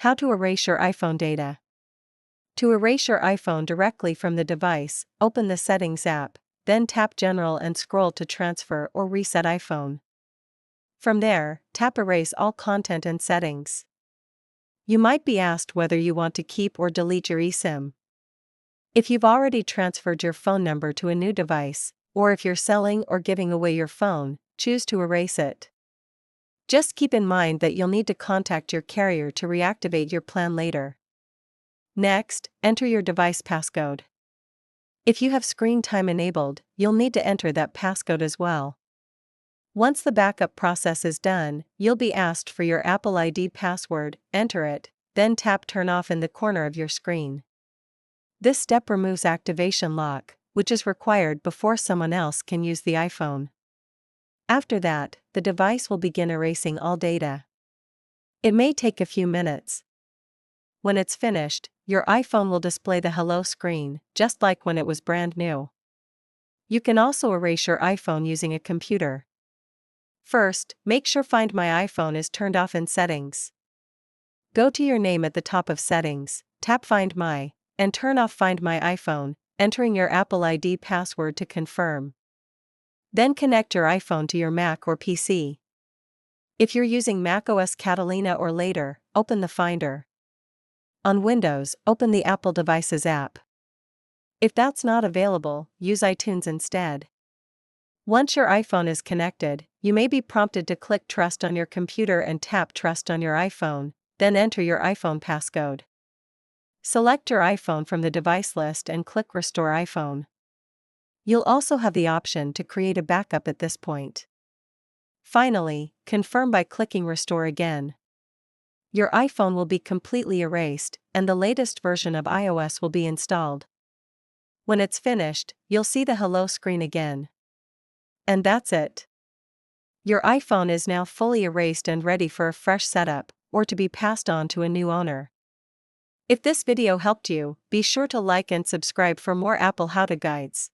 How to erase your iPhone data. To erase your iPhone directly from the device, open the Settings app, then tap General and scroll to Transfer or Reset iPhone. From there, tap Erase all content and settings. You might be asked whether you want to keep or delete your eSIM. If you've already transferred your phone number to a new device, or if you're selling or giving away your phone, choose to erase it. Just keep in mind that you'll need to contact your carrier to reactivate your plan later. Next, enter your device passcode. If you have screen time enabled, you'll need to enter that passcode as well. Once the backup process is done, you'll be asked for your Apple ID password, enter it, then tap Turn Off in the corner of your screen. This step removes activation lock, which is required before someone else can use the iPhone. After that, the device will begin erasing all data. It may take a few minutes. When it's finished, your iPhone will display the Hello screen, just like when it was brand new. You can also erase your iPhone using a computer. First, make sure Find My iPhone is turned off in Settings. Go to your name at the top of Settings, tap Find My, and turn off Find My iPhone, entering your Apple ID password to confirm. Then connect your iPhone to your Mac or PC. If you're using macOS Catalina or later, open the Finder. On Windows, open the Apple Devices app. If that's not available, use iTunes instead. Once your iPhone is connected, you may be prompted to click Trust on your computer and tap Trust on your iPhone, then enter your iPhone passcode. Select your iPhone from the device list and click Restore iPhone. You'll also have the option to create a backup at this point. Finally, confirm by clicking Restore again. Your iPhone will be completely erased, and the latest version of iOS will be installed. When it's finished, you'll see the Hello screen again. And that's it. Your iPhone is now fully erased and ready for a fresh setup, or to be passed on to a new owner. If this video helped you, be sure to like and subscribe for more Apple how-to guides.